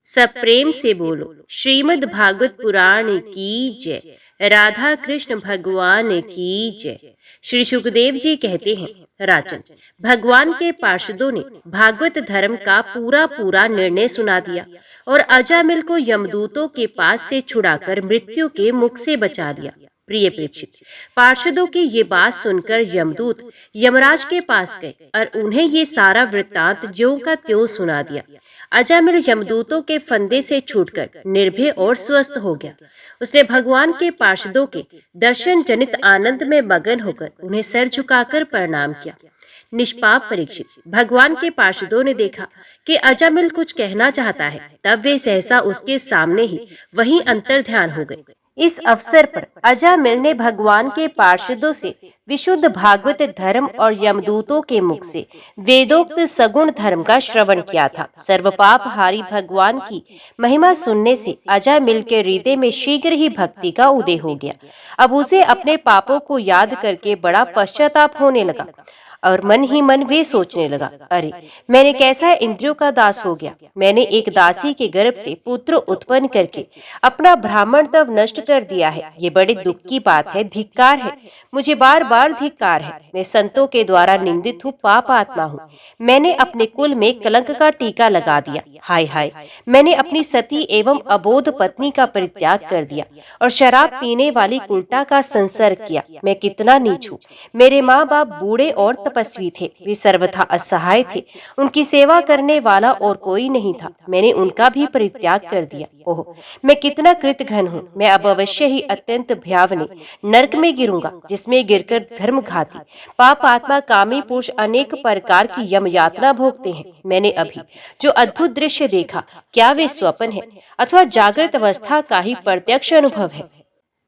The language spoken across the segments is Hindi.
सब प्रेम से बोलो श्रीमद् भागवत पुराण की जय। राधा कृष्ण भगवान की जय। श्री सुखदेव जी कहते हैं, राजन, भगवान के पार्षदों ने भागवत धर्म का पूरा निर्णय सुना दिया और अजामिल को यमदूतों के पास से छुड़ाकर मृत्यु के मुख से बचा लिया। प्रिय परीक्षित, पार्षदों की ये बात सुनकर यमदूत यमराज के पास गए और उन्हें ये सारा वृत्तांत ज्यों का त्यों सुना दिया। अजामिल यमदूतों के फंदे से छूटकर निर्भय और स्वस्थ हो गया। उसने भगवान के पार्षदों के दर्शन जनित आनंद में मगन होकर उन्हें सिर झुकाकर प्रणाम किया। निष्पाप परीक्षित, भगवान के पार्षदों ने देखा कि अजामिल कुछ कहना चाहता है, तब वे सहसा उसके सामने ही वहीं अंतर्ध्यान हो गए। इस अवसर पर अजामिल ने भगवान के पार्षदों से विशुद्ध भागवत धर्म और यमदूतों के मुख से वेदोक्त सगुण धर्म का श्रवण किया था। सर्वपापहारी भगवान की महिमा सुनने से अजामिल के हृदय में शीघ्र ही भक्ति का उदय हो गया। अब उसे अपने पापों को याद करके बड़ा पश्चाताप होने लगा और मन ही मन वे सोचने लगा, अरे मैंने कैसा इंद्रियों का दास हो गया। मैंने एक दासी के गर्भ से पुत्र उत्पन्न करके अपना ब्राह्मणत्व नष्ट कर दिया है। ये बड़े दुख की बात है, धिक्कार है, मुझे बार बार धिक्कार है। मैं संतों के द्वारा निंदित हूँ, पाप आत्मा हूँ। मैंने अपने कुल में कलंक का टीका लगा दिया। हाय हाय, मैंने अपनी सती एवं अबोध पत्नी का परित्याग कर दिया और शराब पीने वाली उल्टा का संसर्ग किया। मैं कितना नीच हूँ। मेरे माँ बाप बूढ़े और तपस्वी थे, वे सर्वथा असहाय थे, उनकी सेवा करने वाला और कोई नहीं था। मैंने उनका भी परित्याग कर दिया। ओह, मैं कितना कृतघ्न हूँ। मैं अब अवश्य ही अत्यंत भयावने नरक में गिरूंगा, जिसमें गिरकर धर्मघाती पाप आत्मा कामी पुरुष अनेक प्रकार की यम यातना भोगते हैं। मैंने अभी जो अद्भुत दृश्य देखा, क्या वे स्वप्न है अथवा जागृत अवस्था का ही प्रत्यक्ष अनुभव है?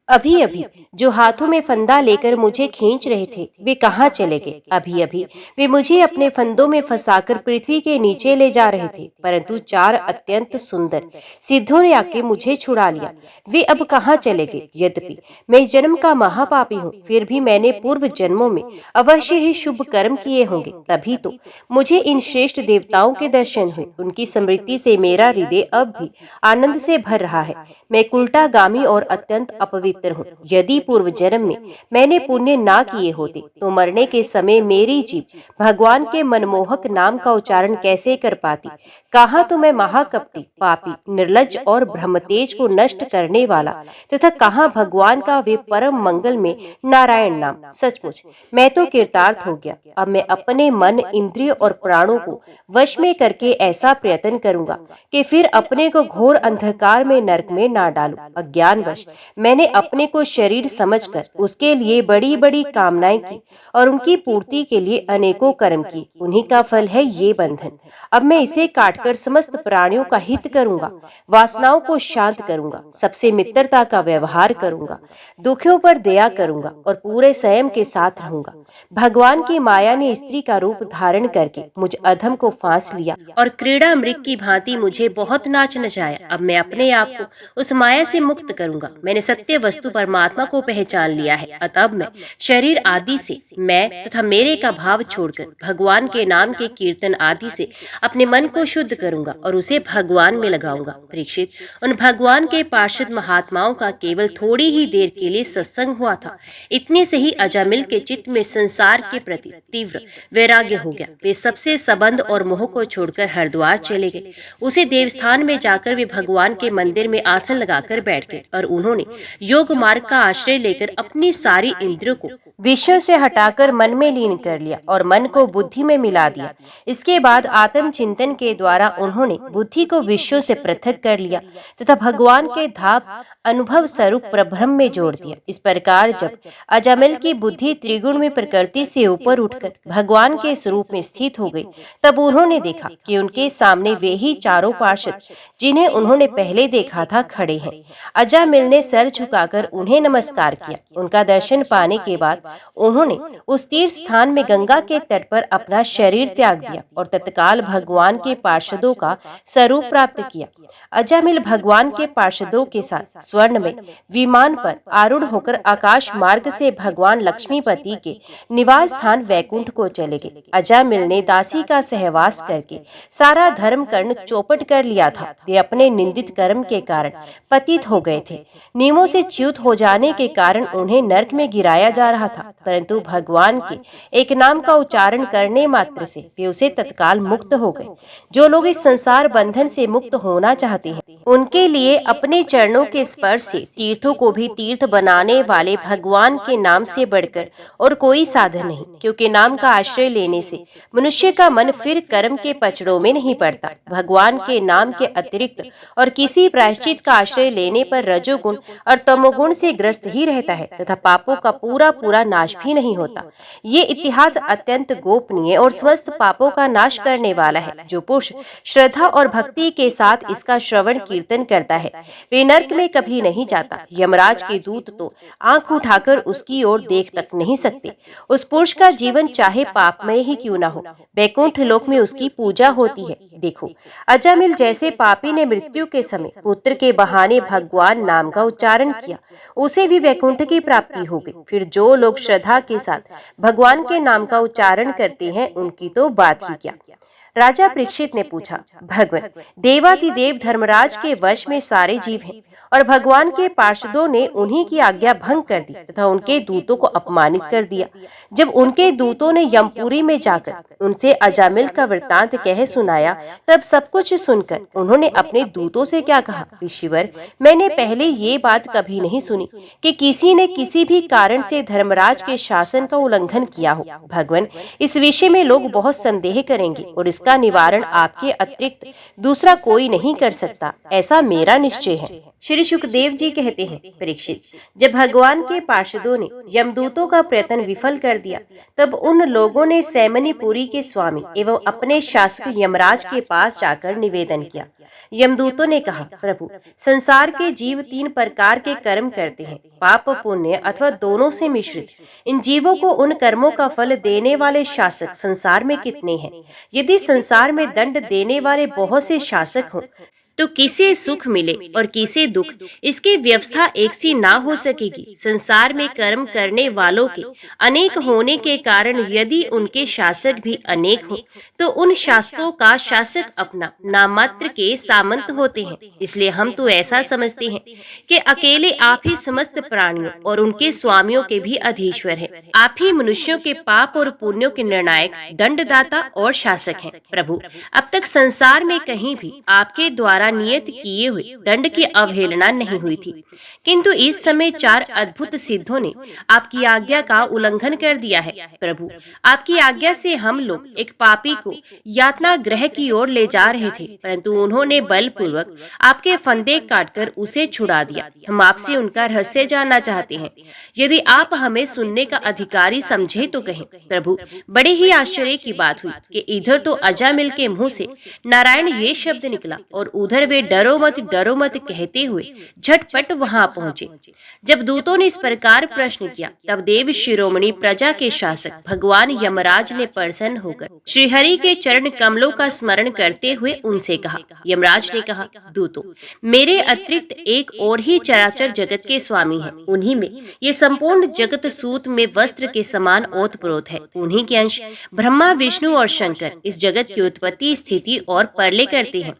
अभी अभी जो हाथों में फंदा लेकर मुझे खींच रहे थे, वे कहाँ चले गए? अभी अभी वे मुझे अपने फंदों में फंसाकर पृथ्वी के नीचे ले जा रहे थे, परंतु चार अत्यंत सुंदर सिद्धों ने आके मुझे छुड़ा लिया। वे अब कहाँ चले गए? यद्यपि मैं इस जन्म का महापापी हूँ, फिर भी मैंने पूर्व जन्मों में अवश्य ही शुभ कर्म किए होंगे, तभी तो मुझे इन श्रेष्ठ देवताओं के दर्शन हुए। उनकी स्मृति से मेरा हृदय अब भी आनंद से भर रहा है। मैं उल्टागामी और अत्यंत अपवित्र हूँ। यदि पूर्व जन्म में मैंने पुण्य ना किए होते तो मरने के समय मेरी जीभ भगवान के मनमोहक नाम का उच्चारण कैसे कर पाती? कहा तो मैं महाकपटी, पापी, निर्लज्ज और ब्रह्मतेज को नष्ट करने वाला तथा कहा भगवान का वे परम मंगल में नारायण नाम। सचमुच मैं तो कृतार्थ हो गया। अब मैं अपने मन, इंद्रिय और प्राणों को वश में करके ऐसा प्रयत्न करूंगा कि फिर अपने को घोर अंधकार में नरक में ना डालूं। अज्ञानवश मैंने अपने को शरीर समझकर उसके लिए बड़ी बड़ी कामनाएं की और उनकी पूर्ति के लिए अनेकों कर्म किए। उन्हीं का फल है ये बंधन। अब मैं इसे काटकर समस्त प्राणियों का हित करूंगा, वासनाओं को शांत करूंगा, सबसे मित्रता का व्यवहार करूंगा, दुखियों पर दया करूंगा और पूरे संयम के साथ रहूंगा। भगवान की माया ने स्त्री का रूप धारण करके मुझ अधम को फांस लिया और क्रीड़ा मृग की भांति मुझे बहुत नाच नचाया। अब मैं अपने आप को उस माया से मुक्त करूंगा। मैंने सत्य वस्तु परमात्मा को पहचान लिया है। अतः मैं शरीर आदि से मैं तथा मेरे का भाव छोड़कर भगवान के नाम के कीर्तन आदि से अपने मन को शुद्ध करूंगा और उसे भगवान में लगाऊंगा। परीक्षित, उन भगवान के पार्षद महात्माओं का केवल थोड़ी ही देर के लिए सत्संग हुआ था। इतने से ही अजामिल के चित्त में संसार के प्रति तीव्र वैराग्य हो गया। वे सबसे संबंध और मोह को छोड़कर हरिद्वार चले गए। उसे देवस्थान में जाकर वे भगवान के मंदिर में आसन लगाकर बैठ गए और उन्होंने योग मार्ग का आश्रय लेकर अपनी सारी इंद्रियों को विषयों से हटाकर मन में लीन कर लिया और मन को बुद्धि में मिला दिया। इसके बाद आत्म चिंतन के द्वारा उन्होंने बुद्धि को विषयों से पृथक कर लिया तथा भगवान के धाम अनुभव स्वरूप प्रब्रह्म में जोड़ दिया। इस प्रकार जब अजामिल की बुद्धि त्रिगुण में प्रकृति से ऊपर उठकर भगवान के स्वरूप में स्थित हो गई, तब उन्होंने देखा कि उनके सामने वे ही चारों पार्षद जिन्हें उन्होंने पहले देखा था खड़े हैं। अजामिल ने सर झुका उठाकर उन्हें नमस्कार किया। उनका दर्शन पाने के बाद उन्होंने उस तीर्थ स्थान में गंगा के तट पर अपना शरीर त्याग दिया और तत्काल भगवान के पार्षदों का स्वरूप प्राप्त किया। अजामिल भगवान के पार्षदों के साथ स्वर्ण में विमान पर आरूढ़ होकर आकाश मार्ग से भगवान लक्ष्मीपति के निवास स्थान वैकुंठ को चले गए। अजामिल ने दासी का सहवास करके सारा धर्म कर्ण चौपट कर लिया था। वे अपने निंदित कर्म के कारण पतित हो गए थे। नियमों से च्युत हो जाने के कारण उन्हें नरक में गिराया जा रहा था, परंतु भगवान के एक नाम का उच्चारण करने मात्र से वे उसे तत्काल मुक्त हो गए। जो लोग इस संसार बंधन से मुक्त होना चाहते हैं, उनके लिए अपने चरणों के स्पर्श से तीर्थों को भी तीर्थ बनाने वाले भगवान के नाम से बढ़कर और कोई साधन नहीं, क्योंकि नाम का आश्रय लेने से मनुष्य का मन फिर कर्म के पचड़ों में नहीं पड़ता। भगवान के नाम के अतिरिक्त और किसी प्रायश्चित का आश्रय लेने पर रजोगुण और तमोगुण से ग्रस्त ही रहता है तथा पापों का पूरा नाश भी नहीं होता। ये इतिहास अत्यंत गोपनीय और समस्त पापों का नाश करने वाला है। जो पुरुष श्रद्धा और भक्ति के साथ इसका श्रवण कीर्तन करता है, वे नरक में कभी नहीं जाता। यमराज के दूत तो आंख उठाकर उसकी ओर देख तक नहीं सकते। उस पुरुष का जीवन चाहे पापमय ही क्यों न हो, वैकुंठ लोक में उसकी पूजा होती है। देखो, अजामिल जैसे पापी ने मृत्यु के समय पुत्र के बहाने भगवान नाम का उच्चारण किया, उसे भी वैकुंठ की प्राप्ति हो गई। फिर जो लोग श्रद्धा के साथ भगवान के नाम का उच्चारण करते हैं, उनकी तो बात ही क्या। राजा परीक्षित ने पूछा, भगवान, देवाधिदेव धर्मराज के वश में सारे जीव हैं और भगवान के पार्षदों ने उन्हीं की आज्ञा भंग कर दी तथा उनके दूतों को अपमानित कर दिया। जब उनके दूतों ने यमपुरी में जाकर उनसे अजामिल का वृत्तांत कह सुनाया, तब सब कुछ सुनकर उन्होंने अपने दूतों से क्या कहा, ऋषिवर, मैंने पहले ये बात कभी नहीं सुनी कि किसी ने किसी भी कारण से धर्मराज के शासन का उल्लंघन किया हो। भगवान, इस विषय में लोग बहुत संदेह करेंगे और इसका निवारण आपके अतिरिक्त दूसरा कोई नहीं कर सकता, ऐसा मेरा निश्चय है। श्री सुखदेव जी कहते हैं, परीक्षित, जब भगवान के पार्षदों ने यमदूतों का प्रयत्न विफल कर दिया, तब उन लोगों ने सैमनीपुरी के स्वामी एवं अपने शासक यमराज के पास जाकर निवेदन किया। यमदूतों ने कहा, प्रभु, संसार के जीव 3 प्रकार के कर्म करते हैं, पाप, पुण्य अथवा दोनों से मिश्रित। इन जीवों को उन कर्मों का फल देने वाले शासक संसार में कितने हैं? यदि संसार में दंड देने वाले बहुत से शासक हों, तो किसे सुख मिले और किसे दुख, इसकी व्यवस्था एक सी ना हो सकेगी। संसार में कर्म करने वालों के अनेक होने के कारण यदि उनके शासक भी अनेक हो, तो उन शासकों का शासक अपना नाममात्र के सामंत होते हैं। इसलिए हम तो ऐसा समझते हैं कि अकेले आप ही समस्त प्राणियों और उनके स्वामियों के भी अधीश्वर हैं। आप ही मनुष्यों के पाप और पुण्यों के निर्णायक, दंडदाता और शासक हैं। प्रभु, अब तक संसार में कहीं भी आपके द्वारा नियत किए हुए दंड की अवहेलना नहीं हुई थी, किंतु इस समय 4 अद्भुत सिद्धों ने आपकी आज्ञा का उल्लंघन कर दिया है। प्रभु, आपकी आज्ञा से हम लोग एक पापी को यातना गृह की ओर ले जा रहे थे, परंतु उन्होंने बलपूर्वक आपके फंदे काटकर उसे छुड़ा दिया। हम आपसे उनका रहस्य जानना चाहते हैं। यदि आप हमें सुनने का अधिकारी समझे तो कहें। प्रभु, बड़े ही आश्चर्य की बात हुई कि इधर तो अजामिल के मुंह से नारायण ये शब्द निकला और उधर वे डरो मत कहते हुए झटपट वहां पहुंचे। जब दूतों ने इस प्रकार प्रश्न किया, तब देव शिरोमणि प्रजा के शासक भगवान यमराज ने प्रसन्न होकर श्रीहरि के चरण कमलों का स्मरण करते हुए उनसे कहा। यमराज ने कहा, दूतों, मेरे अतिरिक्त एक और ही चराचर जगत के स्वामी हैं। उन्हीं में ये संपूर्ण जगत सूत में वस्त्र के समान ओतप्रोत है। उन्हीं के अंश ब्रह्मा, विष्णु और शंकर इस जगत की उत्पत्ति, स्थिति और प्रलय करते हैं।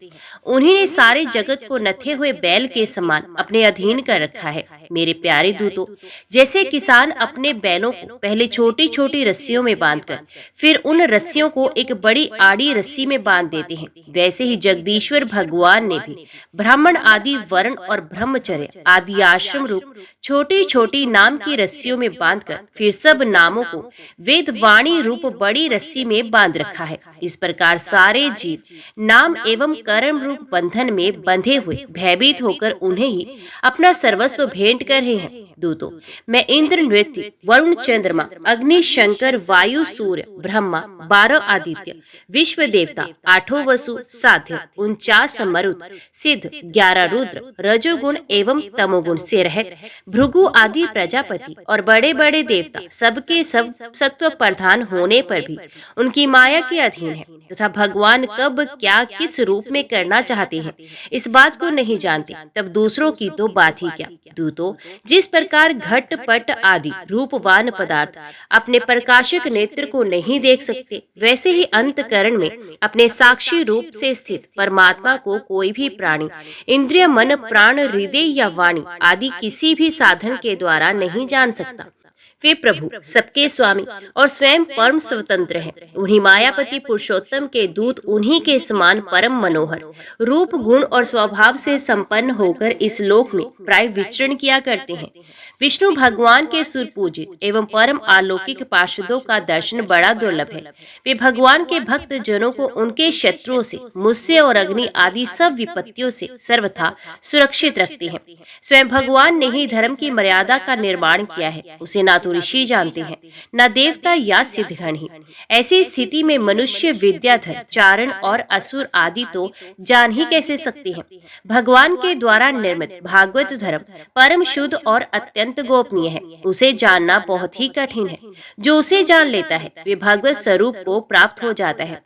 उन्हीं ने सारे जगत को नथे हुए बैल के समान अपने अधीन कर रखा है। मेरे प्यारे दूतों, जैसे किसान अपने बैलों को पहले छोटी छोटी रस्सियों में बांधकर फिर उन रस्सियों को एक बड़ी आड़ी रस्सी में बांध देते हैं, वैसे ही जगदीश्वर भगवान ने भी ब्राह्मण आदि वर्ण और ब्रह्मचर्य आदि आश्रम रूप छोटी छोटी नाम की रस्सियों में बांधकर फिर सब नामों को वेद वाणी रूप बड़ी रस्सी में बांध रखा है। इस प्रकार सारे जीव नाम एवं कर्म रूप बंधन में बंधे हुए भयभीत होकर उन्हें ही अपना सर्वस्व भेंट कर रहे हैं। दूतों, मैं इंद्र, नृत्य, वरुण, चंद्रमा, अग्नि, शंकर, वायु, सूर्य, ब्रह्मा, 12 आदित्य, विश्व देवता, 8 वसु, साध्य, 49 मरुत, सिद्ध, 11 रुद्र, रजोगुण एवं तमोगुण से रहित भृगु आदि प्रजापति और बड़े बड़े देवता सबके सब सत्व प्रधान होने पर भी उनकी माया के अधीन है तथा भगवान कब क्या किस रूप में करना चाहते हैं इस बात को नहीं जानते, तब दूसरों की तो बात ही क्या। दूतों, जिस प्रकार घट पट आदि रूपवान पदार्थ अपने प्रकाशक नेत्र को नहीं देख सकते, वैसे ही अंतकरण में अपने साक्षी रूप से स्थित परमात्मा को कोई भी प्राणी इंद्रिय, मन, प्राण, हृदय या वाणी आदि किसी भी साधन के द्वारा नहीं जान सकता। वे प्रभु सबके स्वामी और स्वयं परम स्वतंत्र हैं। उन्हीं मायापति पुरुषोत्तम के दूत उन्हीं के समान परम मनोहर रूप, गुण और स्वभाव से संपन्न होकर इस लोक में प्राय विचरण किया करते हैं। विष्णु भगवान के सुरपूजित एवं परम अलौकिक पार्षदों का दर्शन बड़ा दुर्लभ है। वे भगवान के भक्त जनों को उनके शत्रुओं से, मुझसे और अग्नि आदि सब विपत्तियों से सर्वथा सुरक्षित रखते हैं। स्वयं भगवान ने ही धर्म की मर्यादा का निर्माण किया है। उसे ना तो ऋषि जानते हैं, न देवता या सिद्धगण ही। ऐसी स्थिति में मनुष्य विद्याधर, चारण और असुर आदि तो जान ही कैसे सकते हैं। भगवान के द्वारा निर्मित भागवत धर्म परम शुद्ध और अत्यंत गोपनीय है। उसे जानना बहुत ही कठिन है। जो उसे जान लेता है वे भगवत स्वरूप को प्राप्त हो जाता है।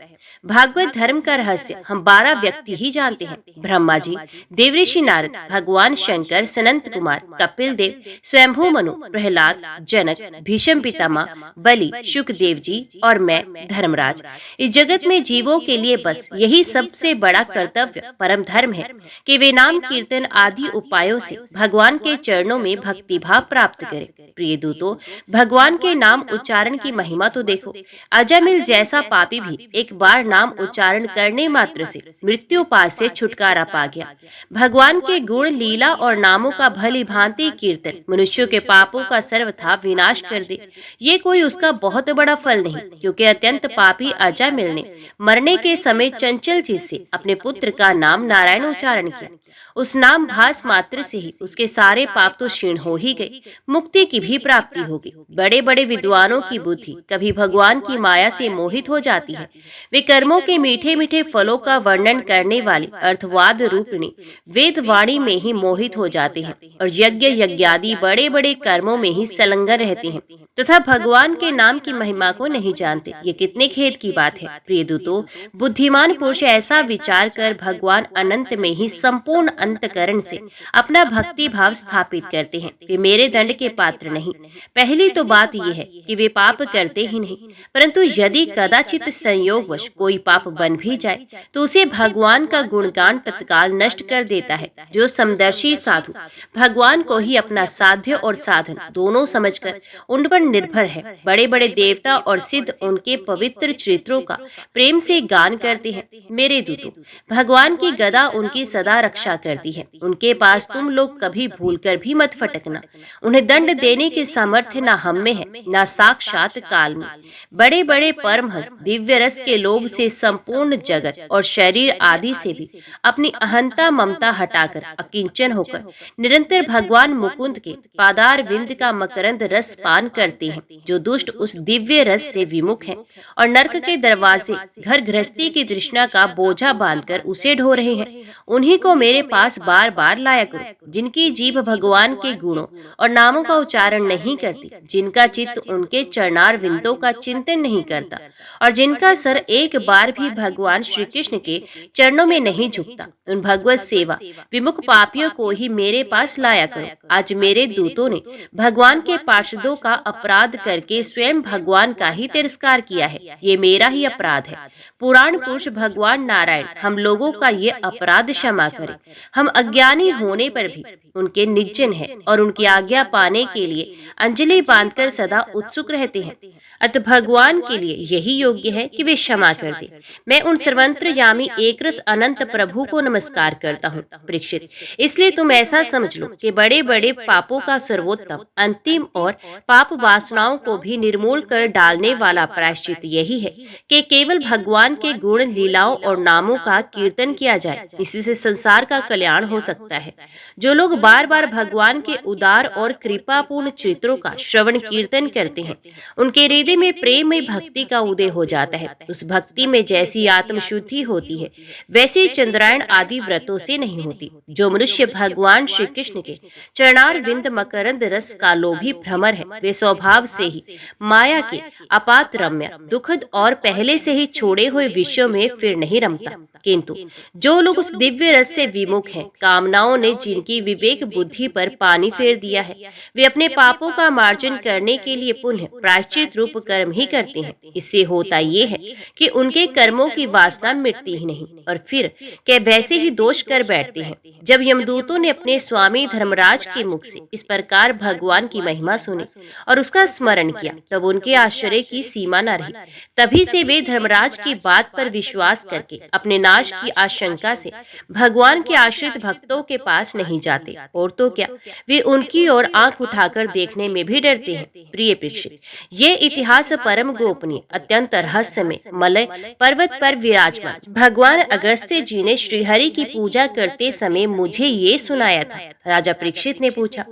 भागवत धर्म का रहस्य हम 12 व्यक्ति ही जानते हैं। ब्रह्मा जी, देवऋषि नारद, भगवान शंकर, सनंत कुमार, कपिल देव, स्वयंभू मनु, प्रहलाद, जनक, भीष्म पितामह, बलि, शुकदेव जी और मैं धर्मराज। इस जगत में जीवों के लिए बस यही सबसे बड़ा कर्तव्य परम धर्म है कि वे नाम कीर्तन आदि उपायों से भगवान के चरणों में भक्ति भाव प्राप्त करें। प्रिय दूतों, भगवान के नाम उच्चारण की महिमा तो देखो। अजामिल जैसा पापी भी एक बार नाम उच्चारण करने मात्र से मृत्यु पास से छुटकारा पा गया। भगवान के गुण, लीला और नामों का भली भांति कीर्तन मनुष्यों के पापों का सर्वथा विनाश कर दे। ये कोई उसका बहुत बड़ा फल नहीं, क्योंकि अत्यंत पापी अजामिल ने मरने के समय चंचल जी से अपने पुत्र का नाम नारायण उच्चारण किया। उस नाम भास मात्र से ही उसके सारे पाप तो क्षीण हो ही गए, मुक्ति की भी प्राप्ति होगी। बड़े बड़े विद्वानों की बुद्धि कभी भगवान की माया से मोहित हो जाती है। वे कर्मों के मीठे मीठे फलों का वर्णन करने वाली अर्थवाद रूपिणी वेद वाणी में ही मोहित हो जाते हैं और यज्ञ यज्ञादि बड़े बड़े कर्मों में ही संलग्न रहते हैं तथा भगवान के नाम की महिमा को नहीं जानते। ये कितने खेद की बात है। प्रिय दूतों, बुद्धिमान पुरुष ऐसा विचार कर भगवान अनंत में ही संपूर्ण अंतकरण से अपना भक्ति भाव स्थापित करते हैं। वे मेरे दंड के पात्र नहीं। पहली तो बात यह है कि वे पाप करते ही नहीं, परंतु यदि कदाचित संयोगवश कोई पाप बन भी जाए तो उसे भगवान का गुणगान तत्काल नष्ट कर देता है। जो समदर्शी साधु भगवान को ही अपना साध्य और साधन दोनों समझकर उन पर निर्भर है, बड़े बड़े देवता और सिद्ध उनके पवित्र चरित्रों का प्रेम से गान करते हैं। मेरे दूतों, भगवान की गदा उनकी सदा रक्षा करती है। उनके पास तुम लोग कभी भूलकर भी मत फटकना। उन्हें दंड देने के सामर्थ्य न हम में है, न साक्षात काल में। बड़े बड़े परमहंस दिव्य रस के लोभ से संपूर्ण जगत और शरीर आदि से भी अपनी अहंता ममता हटाकर अकिंचन होकर निरंतर भगवान मुकुंद के पादार विंद का मकरंद रस पान करते हैं। जो दुष्ट उस दिव्य रस से विमुख हैं और नरक के दरवाजे घर गृहस्थी की तृष्णा का बोझा बांधकर उसे ढो रहे हैं, उन्हीं को मेरे पास बार बार लाया करो। जिनकी जीभ भगवान के गुणों और नामों का उच्चारण नहीं करती, जिनका चित्त उनके चरणार विंदों का चिंतन नहीं करता और जिनका सर एक बार भी भगवान श्री कृष्ण के चरणों में नहीं झुकता, उन भगवत सेवा विमुख पापियों को ही मेरे पास लाया करो। आज मेरे दूतों ने भगवान के पार्षदों का अपराध करके स्वयं भगवान का ही तिरस्कार किया है। ये मेरा ही अपराध है। पुराण पुरुष भगवान नारायण हम लोगों का ये अपराध क्षमा करें। हम अज्ञानी होने पर भी उनके निजन हैं और उनकी आज्ञा पाने के लिए अंजलि बांधकर सदा उत्सुक रहते हैं। अतः भगवान के लिए यही योग्य है कि वे क्षमा कर दें। करते। मैं उन सर्वंतर्यामी एकरस अनंत प्रभु को नमस्कार करता हूँ। परीक्षित, इसलिए तुम ऐसा समझ लो कि बड़े बड़े पापों का सर्वोत्तम, अंतिम और पाप वासनाओं को भी निर्मूल कर डालने वाला प्रायश्चित यही है कि केवल भगवान के गुण, लीलाओं और नामों का कीर्तन किया जाए। इसी से संसार का कल्याण हो सकता है। जो लोग बार बार भगवान के उदार और कृपापूर्ण चित्रों का श्रवण कीर्तन करते हैं, उनके हृदय में प्रेम में भक्ति का उदय हो जाता है। उस भक्ति में जैसी आत्मशुद्धि होती है, वैसी चंद्रायण आदि व्रतों से नहीं होती। जो मनुष्य भगवान श्री कृष्ण के चरणार विंद मकरंद रस का लोभी भ्रमर है, वे स्वभाव से ही माया के अपात रम्य, दुखद और पहले से ही छोड़े हुए विषयों में फिर नहीं रमता। किंतु जो लोग उस दिव्य रस से विमुख हैं, कामनाओं ने जिनकी विवेक बुद्धि पर पानी फेर दिया है, वे अपने पापों का मार्जन करने के लिए पुनः प्रायश्चित रूप कर्म ही करते हैं। इससे होता ये है कि उनके कर्मों की वासना मिटती ही नहीं और फिर के वैसे ही दोष कर बैठते हैं। जब यमदूतों ने अपने स्वामी धर्मराज के मुख से इस प्रकार भगवान की महिमा सुनी और उसका स्मरण किया, तब उनके आश्चर्य की सीमा न रही। तभी से वे धर्मराज की बात पर विश्वास करके अपने नाश की आशंका से भगवान के आश्रित भक्तों के पास नहीं जाते, और तो क्या, वे उनकी ओर आंख उठाकर देखने में भी डरते हैं। प्रिय परीक्षित, ये इतिहास परम गोपनीय, अत्यंत रहस्यमय मलय पर्वत पर विराजमान भगवान अगस्त्य जी ने श्रीहरि की पूजा करते समय मुझे ये सुनाया था। राजा परीक्षित ने पूछा,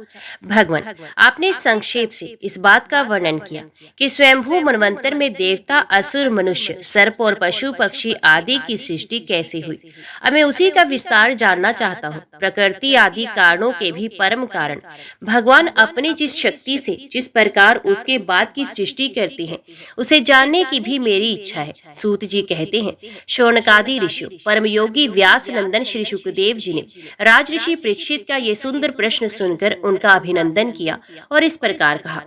भगवान, आपने संक्षेप से इस बात का वर्णन किया कि स्वयंभू मनवंतर में देवता, असुर, मनुष्य, सर्प और पशु पक्षी आदि की सृष्टि कैसे हुई। अब मैं उसी का विस्तार जानना चाहता हूँ। प्रकृति आदि कारणों के भी परम कारण भगवान अपनी जिस शक्ति से जिस प्रकार उसके बाद की सृष्टि करते हैं, उसे जानने की भी मेरी इच्छा है। सूत जी कहते हैं, शौनकादि ऋषियों, परम योगी व्यास नंदन श्री शुकदेव जी ने राजऋषि परीक्षित का ये सुंदर प्रश्न सुनकर उनका अभिनंदन किया और इस प्रकार कहा,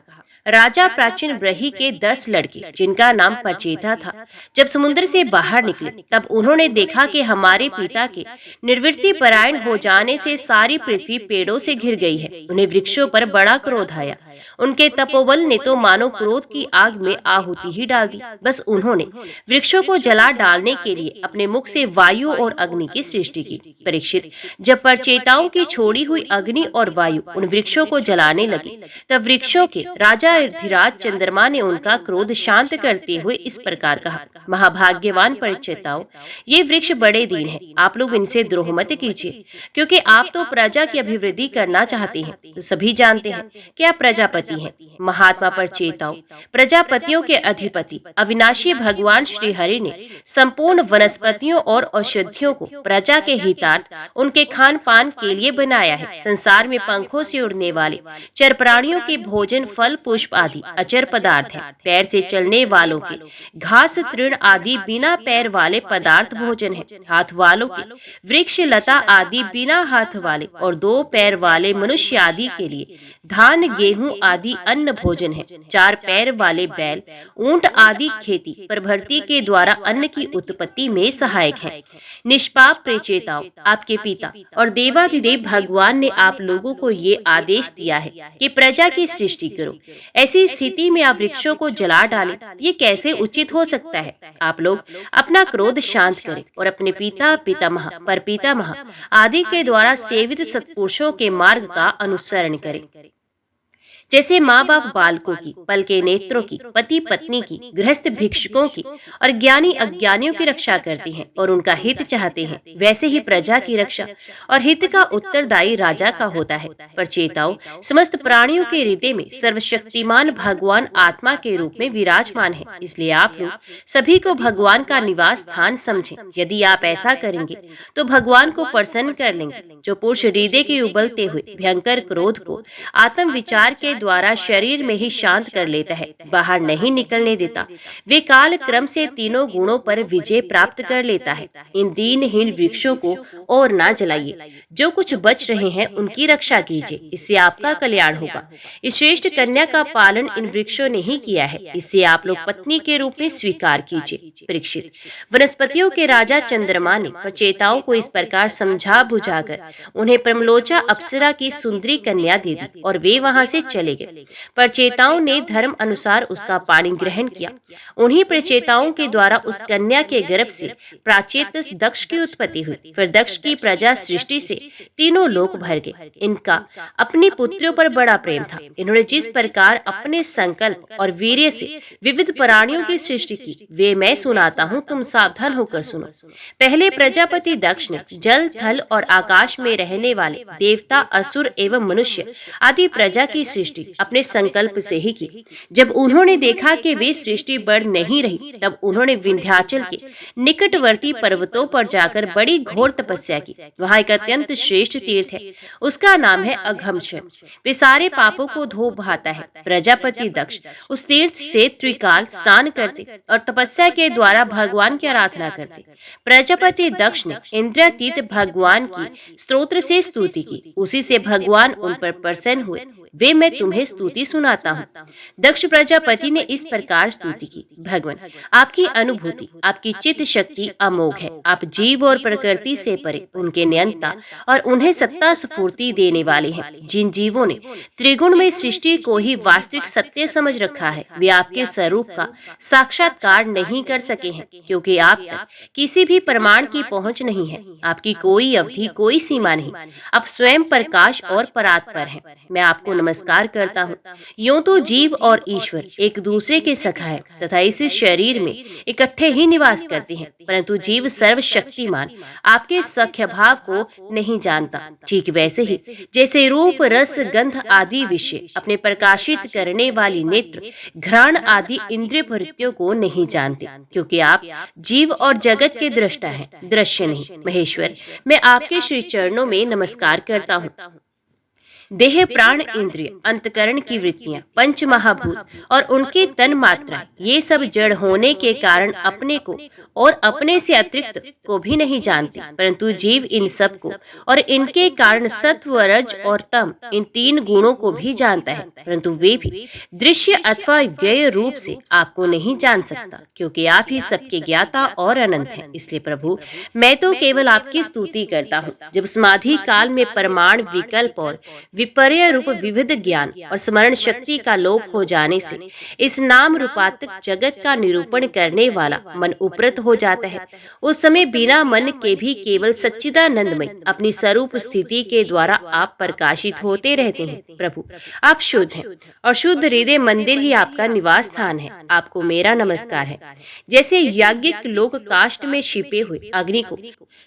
राजा प्राचीन ब्रही के 10 लड़के, जिनका नाम परचेता था, जब समुद्र से बाहर निकले, तब उन्होंने देखा कि हमारे पिता के निर्वृत्ति परायण हो जाने से सारी पृथ्वी पेड़ों से घिर गई है। उन्हें वृक्षों पर बड़ा क्रोध आया। उनके तपोबल ने तो मानो क्रोध की आग में आहुति ही डाल दी। बस उन्होंने वृक्षों को जला डालने के लिए अपने मुख से वायु और अग्नि की सृष्टि की। परीक्षित, जब परचेताओं की छोड़ी हुई अग्नि और वायु उन वृक्षों को जलाने लगे, तब वृक्षों के राजा धीराज चंद्रमा ने उनका क्रोध शांत करते हुए इस प्रकार कहा, महाभाग्यवान परचेताओं, ये वृक्ष बड़े दीन हैं, आप लोग इनसे द्रोह मत कीजिए, क्योंकि आप तो प्रजा की अभिवृद्धि करना चाहते हैं। तो सभी जानते हैं कि आप प्रजापति हैं। महात्मा परचेताओं, प्रजापतियों के अधिपति अविनाशी भगवान श्री हरि ने संपूर्ण वनस्पतियों और औषधियों को प्रजा के हितार्थ उनके खान पान के लिए बनाया है। संसार में पंखों से उड़ने वाले चर प्राणियों के भोजन, फल, पुष्प आदि अचर पदार्थ हैं। पैर से चलने वालों के घास, तृण आदि बिना पैर वाले पदार्थ भोजन है। हाथ वालों के वृक्ष, लता आदि बिना हाथ वाले और 2 पैर वाले मनुष्य आदि के लिए धान, गेहूं आदि अन्न भोजन है। 4 पैर वाले बैल, ऊंट आदि खेती प्रभृति के द्वारा अन्न की उत्पत्ति में सहायक है। निष्पाप प्रचेताओं, आपके पिता और देवाधिदेव भगवान ने आप लोगों को ये आदेश दिया है कि प्रजा की सृष्टि करो। ऐसी स्थिति में आप वृक्षों को जला डालें, ये कैसे उचित हो सकता है। आप लोग अपना क्रोध शांत करें और अपने पिता, पितामह, परपितामह आदि के द्वारा सेवित सत्पुरुषों के मार्ग का अनुसरण करें। जैसे माँ बाप बालकों की, पल के नेत्रों की, पति पत्नी की, गृहस्थ भिक्षुकों की और ज्ञानी अज्ञानियों की रक्षा करते हैं और उनका हित चाहते हैं, वैसे ही प्रजा की रक्षा और हित का उत्तरदायी राजा का होता है। परचेताओं, समस्त प्राणियों के हृदय में सर्वशक्तिमान भगवान आत्मा के रूप में विराजमान है। इसलिए आप लोग सभी को भगवान का निवास स्थान समझें। यदि आप ऐसा करेंगे तो भगवान को प्रसन्न कर लेंगे। जो पुरुष हृदय के उबलते हुए भयंकर क्रोध को आत्म विचार के द्वारा शरीर में ही शांत कर लेता है, बाहर नहीं निकलने देता, वे काल क्रम से तीनों गुणों पर विजय प्राप्त कर लेता है। इन दीनहीन वृक्षों को और ना जलाइए, जो कुछ बच रहे हैं उनकी रक्षा कीजिए, इससे आपका कल्याण होगा। इस श्रेष्ठ कन्या का पालन इन वृक्षों ने ही किया है, इससे आप लोग पत्नी के रूप में स्वीकार कीजिए। परीक्षित, वनस्पतियों के राजा चंद्रमा ने प्रचेताओं को इस प्रकार समझा बुझाकर उन्हें प्रमलोचा अप्सरा की सुंदरी कन्या दे दी और वे वहां से चले गए। प्रचेताओं ने धर्म अनुसार उसका पानी ग्रहण किया। उन्हीं प्रचेताओं के द्वारा उस कन्या के गर्भ से प्राचेतस दक्ष की उत्पत्ति हुई। फिर दक्ष की प्रजा सृष्टि से तीनों लोक भर गए। इनका अपनी पुत्रियों पर बड़ा प्रेम था। इन्होंने जिस प्रकार अपने संकल्प और वीर्य से विविध प्राणियों की सृष्टि की, वे मैं सुनाता हूँ, तुम सावधान होकर सुनो। पहले प्रजापति दक्ष ने जल, थल और आकाश में रहने वाले देवता, असुर एवं मनुष्य आदि प्रजा की सृष्टि अपने संकल्प से ही की। जब उन्होंने देखा कि वे सृष्टि बढ़ नहीं रही, तब उन्होंने विंध्याचल के निकटवर्ती पर्वतों पर जाकर बड़ी घोर तपस्या की। वहाँ एक अत्यंत श्रेष्ठ तीर्थ है, उसका नाम है अघमशयन। वे सारे पापों को धो बहाता है। प्रजापति दक्ष उस तीर्थ से त्रिकाल स्नान करते और तपस्या के द्वारा भगवान की आराधना करते। प्रजापति दक्ष ने इंद्रियातीत भगवान की स्तोत्र से स्तुति की। उसी से भगवान उन पर प्रसन्न हुए। वे मैं तुम्हें स्तुति सुनाता हूँ। दक्ष प्रजापति ने इस प्रकार स्तुति की, भगवान आपकी अनुभूति, आपकी चित्त शक्ति अमोघ है। आप जीव और प्रकृति से परे, उनके नियंता और उन्हें सत्ता स्फूर्ति देने वाले हैं। जिन जीवों ने त्रिगुण में सृष्टि को ही वास्तविक सत्य समझ रखा है, वे आपके स्वरूप का साक्षात्कार नहीं कर सके हैं, क्योंकि आप तक किसी भी प्रमाण की पहुंच नहीं है। आपकी कोई अवधि, कोई सीमा नहीं। आप स्वयं प्रकाश और परात्पर हैं। मैं आपको नमस्कार करता हूँ। यूं तो जीव और ईश्वर एक दूसरे के सखा है तथा इस शरीर में इकट्ठे ही निवास करते हैं, परंतु जीव सर्वशक्तिमान आपके सख्य भाव को नहीं जानता। ठीक वैसे ही जैसे रूप, रस, गंध आदि विषय अपने प्रकाशित करने वाली नेत्र, घ्राण आदि इंद्रिय वृत्तियों को नहीं जानते, क्योंकि आप जीव और जगत के दृष्टा हैं, दृश्य नहीं। महेश्वर, मैं आपके श्री चरणों में नमस्कार करता हूँ। देह, प्राण, इंद्रिय, अंतकरण की वृत्तियां, पंच महाभूत और उनकी तन मात्रा, ये सब जड़ होने के कारण अपने को और अपने से अतिरिक्त को भी नहीं जानते, परंतु जीव इन सब को और इनके कारण सत्व, रज और तम, इन तीन गुणों को भी जानता है, परंतु वे भी दृश्य अथवा ज्ञेय रूप से आपको नहीं जान सकता, क्योंकि आप ही सबके ज्ञाता और अनंत हैं। इसलिए प्रभु, मैं तो केवल आपकी स्तुति करता हूँ। जब समाधि काल में प्रमाण, विकल्प और विपर्य रूप विविध ज्ञान और स्मरण शक्ति का लोप हो जाने से इस नाम रूपात्मक जगत का निरूपण करने वाला मन उपरत हो जाता है, उस समय बिना मन के भी केवल सच्चिदानंदमय अपनी स्वरूप स्थिति के द्वारा आप प्रकाशित होते रहते हैं। प्रभु, आप शुद्ध हैं और शुद्ध हृदय मंदिर ही आपका निवास स्थान है। आपको मेरा नमस्कार है। जैसे याज्ञिक लोग काष्ठ में छिपे हुए अग्नि को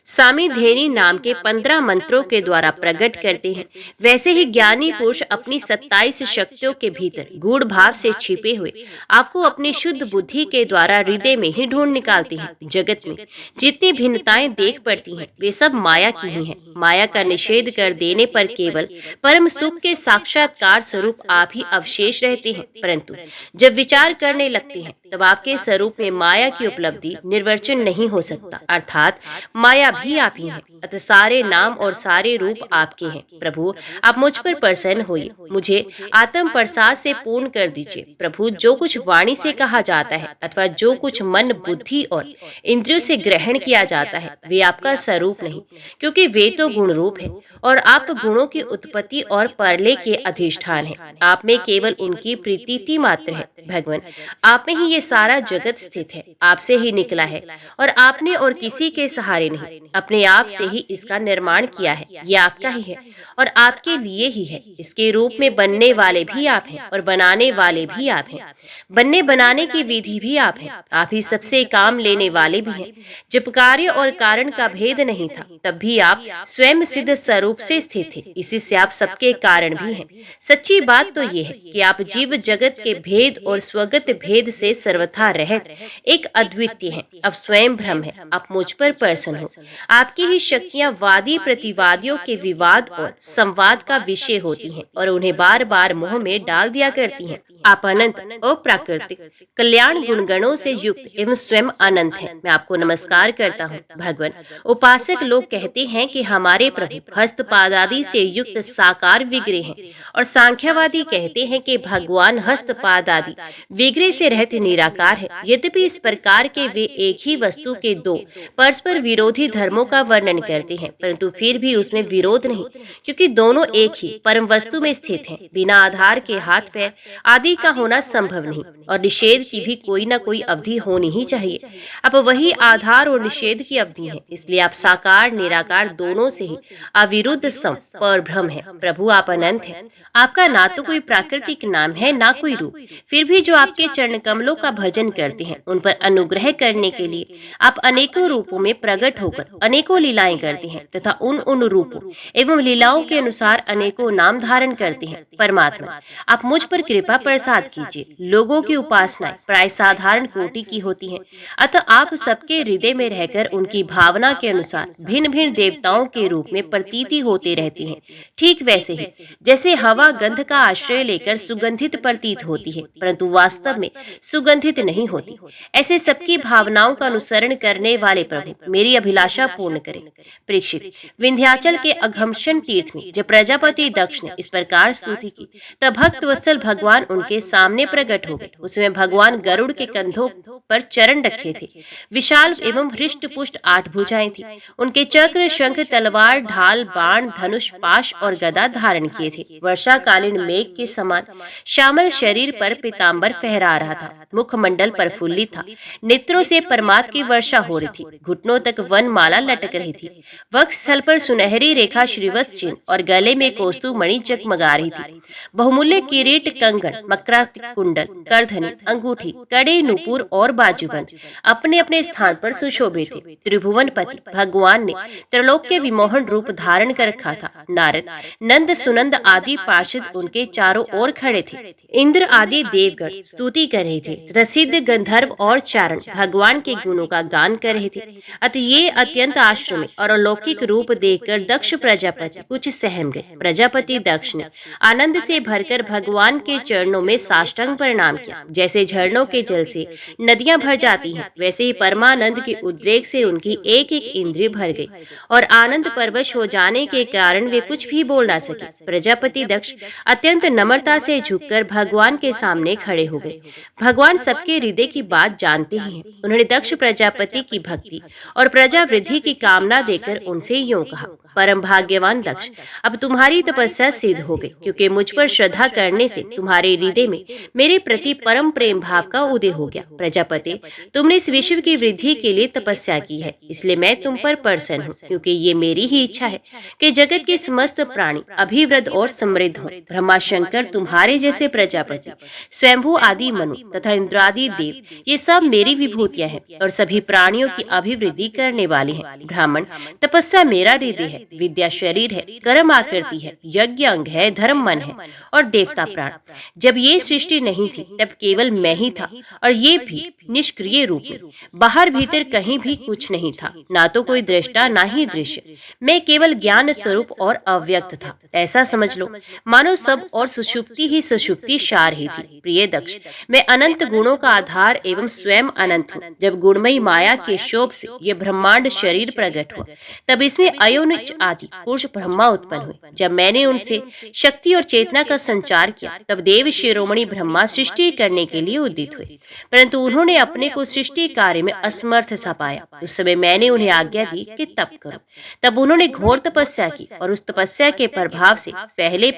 सामीधेनी नाम के 15 मंत्रों के द्वारा प्रकट करते हैं, वैसे ही ज्ञानी पुरुष अपनी 27 शक्तियों के भीतर गूढ़ भाव से छिपे हुए आपको अपनी शुद्ध बुद्धि के द्वारा हृदय में ही ढूंढ निकालते हैं। जगत में जितनी भिन्नताएं देख पड़ती हैं, वे सब माया की ही हैं। माया का निषेध कर देने पर केवल परम सुख के साक्षात्कार स्वरूप आप ही अवशेष रहते हैं, परंतु जब विचार करने लगते हैं तब आपके स्वरूप में माया की उपलब्धि निर्वचन नहीं हो सकता, अर्थात माया भी आप ही हैं। अतः सारे नाम और सारे रूप आपके हैं। प्रभु, आप मुझ पर प्रसन्न होइए, मुझे आत्म प्रसाद से पूर्ण कर दीजिए। प्रभु, जो कुछ वाणी से कहा जाता है अथवा जो कुछ मन, बुद्धि और इंद्रियों से ग्रहण किया जाता है, वे आपका स्वरूप नहीं, क्योंकि वे तो गुण रूप है और आप गुणों की उत्पत्ति और परलय के अधिष्ठान हैं। आप में केवल उनकी प्रीति मात्र है। भगवान, आप में ही ये सारा जगत स्थित है, आपसे ही निकला है और आपने और किसी के सहारे नहीं, अपने आप से ही इसका निर्माण किया है। ये आपका ही है और आपके लिए ही है। इसके रूप में बनने वाले भी आप हैं और बनाने वाले भी आप हैं। बनने बनाने की विधि भी आप हैं। आप ही सबसे काम लेने वाले भी हैं। जब कार्य और कारण का भेद नहीं था, तब भी आप स्वयं सिद्ध स्वरूप से स्थित थे। इसी से आप सबके कारण भी हैं। सच्ची बात तो ये है कि आप जीव जगत के भेद और स्वगत भेद से सर्वथा रहित एक अद्वितीय हैं। अब स्वयं ब्रह्म है। आप मुझ पर प्रसन्न हो। आपकी ही शक्तियां वादी प्रतिवादियों के विवाद और संवाद का विषय होती हैं और उन्हें बार बार मोह में डाल दिया करती हैं। आप अनंत, अप्राकृतिक, कल्याण गुणगणों से युक्त एवं स्वयं अनंत हैं। मैं आपको नमस्कार करता हूँ। भगवान, उपासक लोग कहते हैं कि हमारे प्रभु हस्तपाद आदि से युक्त साकार विग्रह हैं और सांख्यवादी कहते हैं कि भगवान हस्तपाद आदि विग्रह से रहित निराकार है। यद्यपि इस प्रकार के वे एक ही वस्तु के दो परस्पर विरोधी धर्मों का वर्णन करते हैं, परंतु फिर भी उसमें विरोध नहीं, क्योंकि दोनों एक ही परम वस्तु में स्थित हैं। बिना आधार के हाथ पैर आदि का होना संभव नहीं, और निषेध की भी कोई न कोई अवधि होनी ही चाहिए। अब वही आधार और निषेध की अवधि है, इसलिए आप साकार निराकार दोनों से ही अविरुद्ध सम पर ब्रह्म है। प्रभु आप अनंत हैं। आपका ना तो कोई प्राकृतिक नाम है ना कोई रूप, फिर भी जो आपके चरण कमलों का भजन करते हैं उन पर अनुग्रह करने के लिए आप अनेकों रूपों में प्रकट होकर अनेकों लीलाएं करते हैं तथा उन रूपों एवं लीलाओं के अनुसार अनेकों नाम धारण करते हैं। परमात्मा आप मुझ पर कृपा प्रसाद कीजिए। लोगों की उपासनाएं प्राय साधारण कोटि की होती हैं, अतः आप सबके हृदय में रहकर उनकी भावना के अनुसार भिन्न भिन्न देवताओं के रूप में प्रतीति होते रहते हैं। ठीक वैसे ही जैसे हवा गंध का आश्रय लेकर सुगंधित प्रतीत होती है, परंतु वास्तव में सुगंधित नहीं होती, ऐसे सबकी भावनाओं का अनुसरण करने वाले प्रभु मेरी अभिलाषा पूर्ण करें। परीक्षित, विंध्याचल के अघमशन तीर्थ में जब प्रजापति दक्ष ने इस प्रकार स्तुति की, तब भक्त वत्सल भगवान उनके सामने प्रकट हो गए। उसमें भगवान गरुड़ के कंधों पर चरण रखे थे। विशाल एवं हृष्ट पुष्ट 8 भुजाएं थी। उनके चक्र शंख तलवार ढाल बाण धनुष पाश और गदा धारण किए थे। वर्षाकालीन मेघ के समान श्यामल शरीर पर पीतांबर फहरा रहा था। मुखमंडल प्रफुल्लित था। नेत्रों से परमात्मा की वर्षा हो रही थी। घुटनों तक वन माला लटक रही थी। वक्ष स्थल पर सुनहरी रेखा श्रीवत्स चिन्ह और गले में कौस्तुभ मणि जगमगा रही थी। बहुमूल्य किरीट कंगन मकरात कुंडल करधनी अंगूठी कड़े नुपुर और बाजूबंद अपने अपने स्थान पर सुशोभित थे। त्रिभुवन पति भगवान ने त्रिलोक के विमोहन रूप धारण कर रखा था। नारद नंद सुनंद आदि पार्षद उनके चारों ओर खड़े थे। इंद्र आदि देवगण स्तुति कर रहे थे तथा सिद्ध गंधर्व और चारण भगवान के गुणों का गान कर रहे थे। अतः ये अत्यंत आश्चर्य और अलौकिक रूप देखकर दक्ष प्रजापति कुछ सहम गए। प्रजापति दक्ष ने आनंद से भरकर भगवान के चरणों में साष्टांग प्रणाम किया। जैसे झरनों के जल से नदियां भर जाती हैं, वैसे ही परमानंद के उद्रेक से उनकी एक एक इंद्रिय भर गई और आनंद परवश हो जाने के कारण वे कुछ भी बोल ना सके। प्रजापति दक्ष अत्यंत नम्रता से झुककर भगवान के सामने खड़े हो गए। भगवान सबके हृदय की बात जानते ही हैं। उन्होंने दक्ष प्रजापति की भक्ति और प्रजा वृद्धि की कामना देकर उनसे यूं कहा, परम भाग्यवान दक्ष, अब तुम्हारी तपस्या सिद्ध हो गई, क्योंकि मुझ पर श्रद्धा करने से तुम्हारे हृदय में मेरे प्रति परम प्रेम भाव का उदय हो गया। प्रजापति, तुमने इस विश्व की वृद्धि के लिए तपस्या की है, इसलिए मैं तुम पर प्रसन्न हूँ, क्योंकि ये मेरी ही इच्छा है कि जगत के समस्त प्राणी अभिवृद्ध और समृद्ध हों। ब्रह्मा शंकर तुम्हारे जैसे प्रजापति, स्वयंभू आदि मनु तथा इंद्रादि देव, ये सब मेरी विभूतियां हैं और सभी प्राणियों की अभिवृद्धि करने वाली हैं। ब्राह्मण, तपस्या मेरा हृदय है, विद्या शरीर है, कर्म आकृति है, यज्ञ अंग है, धर्म मन है और देवता प्राण। जब ये सृष्टि नहीं थी तब केवल मैं ही था, और ये भी निष्क्रिय रूप में। बाहर भीतर कहीं भी कुछ नहीं था, ना तो कोई दृष्टा ना ही दृश्य। मैं केवल ज्ञान स्वरूप और अव्यक्त था। ऐसा समझ लो मानो सब और सुषुप्ति ही सुषुप्ति सार ही थी। प्रिय दक्ष, मैं अनंत गुणों का आधार एवं स्वयं अनंत हूँ। जब गुणमयी माया के शोभ से यह ब्रह्मांड शरीर प्रकट हुआ, तब इसमें अयोनिच आदि पुरुष ब्रह्मा उत्पन्न हुए। जब मैंने उनसे शक्ति और चेतना का संचार किया, तब देव शिरोमणि ब्रह्मा सृष्टि करने के लिए उदित हुए, परंतु उन्होंने अपने को सृष्टि कार्य में असमर्थ सा पाया। उस समय मैंने उन्हें आज्ञा दी कि तप करो। तब उन्होंने घोर तपस्या की और उस तपस्या के प्रभाव से पहले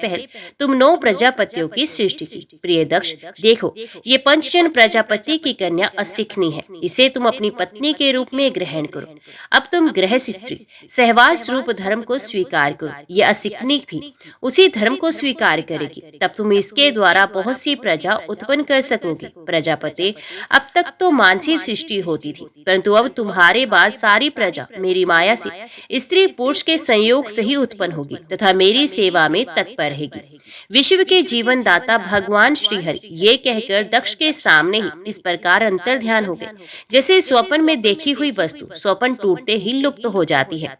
तुम 9 प्रजापतियों की सृष्टि की। प्रिय दक्ष, देखो ये पंचजन प्रजापति की कन्या असिखनी है, इसे तुम अपनी पत्नी के रूप में ग्रहण करो। अब तुम गृहस्थ स्त्री सहवास रूप धर्म को स्वीकार करो। ये असिखनी भी उसी धर्म को स्वीकार करेगी, तब तुम इसके द्वारा बहुत सी प्रजा उत्पन्न कर सकोगी। प्रजापति, अब तक तो मानसिक सृष्टि होती थी, परंतु अब तुम्हारे बाद सारी प्रजा मेरी माया से स्त्री पुरुष के संयोग से ही उत्पन्न होगी तथा मेरी सेवा में तत्पर रहेगी। विश्व के जीवन दाता भगवान श्रीहरि ये कहकर दक्ष के सामने ही इस प्रकार अंतर ध्यान हो गए, जैसे स्वप्न में देखी हुई वस्तु स्वप्न टूटते ही लुप्त हो जाती है।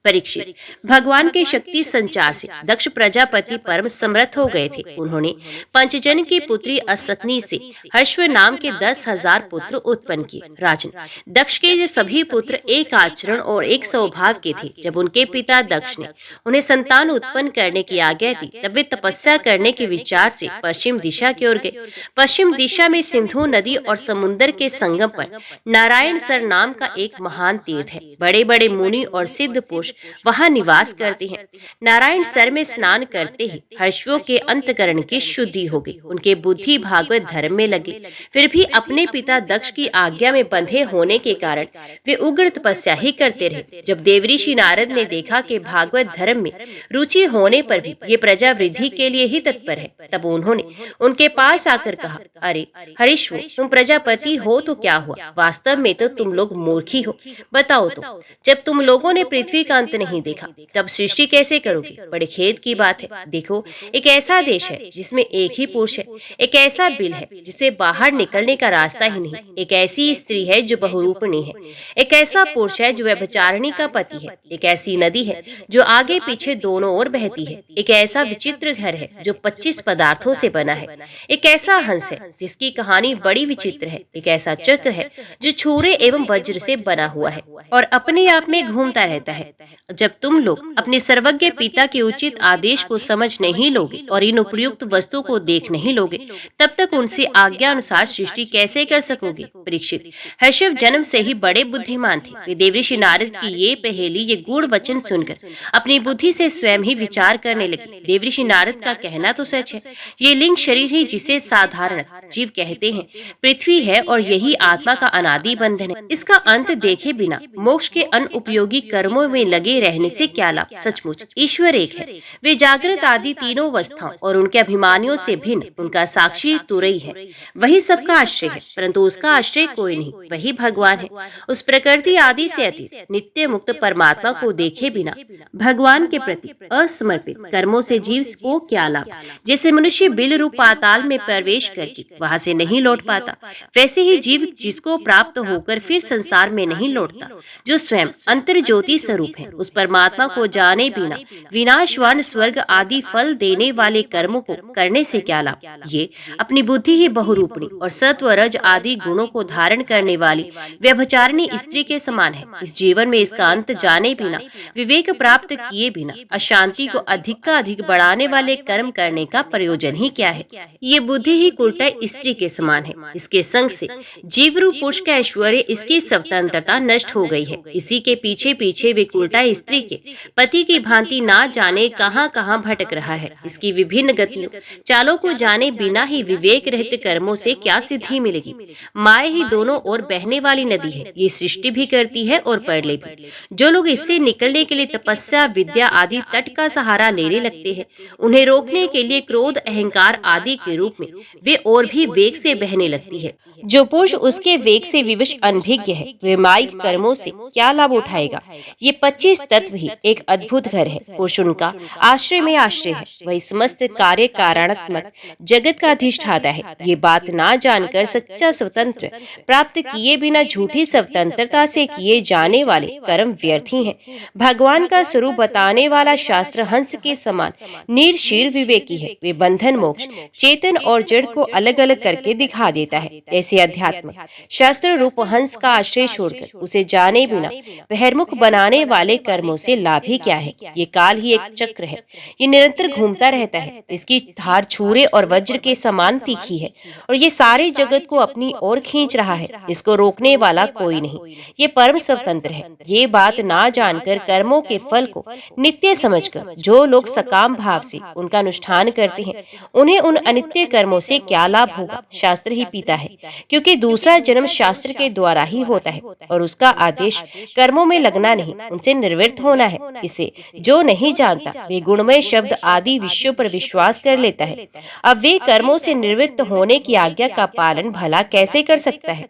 परीक्षित, भगवान के शक्ति संचार से दक्ष प्रजापति परम समर्थ हो गए थे। उन्होंने पंचजन की पुत्री असकनी से हर्ष नाम के 10,000 पुत्र उत्पन्न किए। राजन, दक्ष के ये सभी पुत्र एक आचरण और एक स्वभाव के थे। जब उनके पिता दक्ष ने उन्हें संतान उत्पन्न करने की आज्ञा दी, तब वे तपस्या करने के विचार से पश्चिम दिशा की ओर गए। पश्चिम दिशा में सिंधु नदी और समुद्र के संगम पर नारायण सर नाम का एक महान तीर्थ है। बड़े बड़े मुनि और सिद्ध पुरुष वहां निवास करते हैं। नारायण सर में स्नान करते ही हर्षियों के अंतकरण की शुद्धि हो गई। उनके बुद्धि भागवत धर्म में लगी। फिर भी अपने पिता दक्ष की आज्ञा में बंधे होने के कारण वे उग्र तपस्या ही करते रहे। जब देवऋषि नारद ने देखा कि भागवत धर्म में रुचि होने पर भी ये प्रजा वृद्धि के लिए ही तत्पर है, तब उन्होंने उनके पास आकर कहा, अरे हरीश्वर, तुम प्रजापति हो तो क्या हुआ? वास्तव में तो तुम लोग मूर्खी हो। बताओ तो, जब तुम लोगों ने पृथ्वी का अंत नहीं देखा, तब सृष्टि कैसे करोगे? बड़े खेद की बात है। देखो, एक ऐसा देश है जिसमें एक ही पुरुष है, एक ऐसा बिल है जिसे बाहर निकलने का रास्ता ही नहीं, एक ऐसी स्त्री है जो बहुरूपणी है, एक ऐसा पुरुष है जो व्यभिचारिणी का पति है, एक ऐसी नदी है जो आगे पीछे दोनों ओर बहती है, एक ऐसा विचित्र घर है जो 25 पदार्थों से बना है, एक ऐसा हंस है जिसकी कहानी बड़ी विचित्र है, एक ऐसा चक्र है जो छुरे एवं वज्र से बना हुआ है और अपने आप में घूमता रहता है। जब तुम लोग अपने सर्वज्ञ पिता के उचित आदेश को समझ नहीं लोगे और इन उपयुक्त वस्तुओं को देख नहीं लोगे, तब तक उनसे आज्ञा अनुसार सृष्टि कैसे कर सकोगे? परीक्षित, हर्षव जन्म से ही बड़े बुद्धिमान थे। वे देवऋषि नारद की ये पहेली, ये गूढ़ वचन सुनकर अपनी बुद्धि से स्वयं ही विचार करने लगे। देवऋषि नारद का कहना तो सच है। ये लिंग शरीर ही जिसे साधारण जीव कहते हैं, पृथ्वी है और यही आत्मा का अनादि बंधन है। इसका अंत देखे बिना मोक्ष के अनुपयोगी कर्मों में लगे रहने से क्या लाभ? सचमुच ईश्वर एक है। वे जागृत आदि तीनों अवस्थाओं और उनके अभिमानियों से भिन्न उनका साक्षी तुरई है। वही सबका आश्रय है, परंतु उसका आश्रय कोई नहीं, वही भगवान है। उस प्रकृति आदि से अतीत नित्य मुक्त परमात्मा को देखे बिना भगवान के प्रति असमर्पित कर्मों से जीव को क्या लाभ? जैसे मनुष्य बिल रूप पाताल में प्रवेश करके वहां से नहीं लौट पाता, वैसे ही जीव जिसको प्राप्त होकर फिर संसार में नहीं लौटता, जो स्वयं अंतर ज्योति स्वरूप है, उस परमात्मा को जाने बिना विनाशवान स्वर्ग आदि फल देने वाले कर्मों को करने से क्या लाभ? ये अपनी बुद्धि ही बहुरूपणी और सत्व रज आदि गुणों को धारण करने वाली व्यभिचारिणी स्त्री के समान है। इस जीवन में इसका अंत जाने बिना, विवेक प्राप्त किए बिना अशांति को अधिक का अधिक बढ़ाने वाले कर्म करने का प्रयोजन ही क्या है? ये बुद्धि ही कुलटा स्त्री के समान है। इसके संग से जीव रूप पुरुष का ऐश्वर्य, इसकी स्वतंत्रता नष्ट हो गई है। इसी के पीछे पीछे वे उल्टा स्त्री के पति की भांति ना जाने कहां कहां भटक रहा है। इसकी विभिन्न गतियों चालों को जाने बिना ही विवेक रहित कर्मों से क्या सिद्धि मिलेगी? माया ही दोनों ओर बहने वाली नदी है। ये सृष्टि भी करती है और प्रलय भी। जो लोग इससे निकलने के लिए तपस्या, विद्या आदि तट का सहारा लेने लगते हैं, उन्हें रोकने के लिए क्रोध, अहंकार आदि के रूप में वे और भी वेग से बहने लगती है। जो पुरुष उसके वेग से विवश अनभिज्ञ है, वे माइक कर्मों से क्या लाभ उठाएगा? ये 25 तत्व ही एक अद्भुत घर है। पुरुष उनका आश्रय में आश्रय है। वही समस्त कार्य कारणात्मक जगत का अधिष्ठाता है। ये बात ना जानकर सच्चा स्वतंत्र प्राप्त किए बिना झूठी स्वतंत्रता से किए जाने वाले कर्म व्यर्थ ही हैं। भगवान का स्वरूप बताने वाला शास्त्र हंस के समान निर्शीर विवेकी है। वे बंधन, मोक्ष, चेतन और जड़ को अलग अलग करके दिखा देता है। ऐसे अध्यात्म शास्त्र रूप हंस का आश्रय छोड़कर उसे जाने बिना बहिर्मुख बनाने वाले कर्मों से लाभ ही क्या है? ये काल ही एक चक्र है। ये निरंतर घूमता रहता है। इसकी धार छुरे और वज्र के समान तीखी है और ये सारे जगत को अपनी ओर खींच रहा है। इसको रोकने वाला कोई नहीं। ये परम स्वतंत्र है। ये बात ना जानकर कर्मों के फल को नित्य समझकर जो लोग सकाम भाव से उनका अनुष्ठान करते हैं, उन्हें उन अनित्य कर्मों से क्या लाभ होगा? शास्त्र ही पीता है, क्योंकि दूसरा जन्म शास्त्र के द्वारा ही होता है और उसका आदेश कर्मों में लगना नहीं, उनसे निर्वृत्त होना है। इसे जो नहीं जानता वे गुणमय शब्द आदि विषयों पर विश्वास कर लेता है। अब वे कर्मों से निवृत्त होने की आज्ञा का पालन भला कैसे कर सकता है?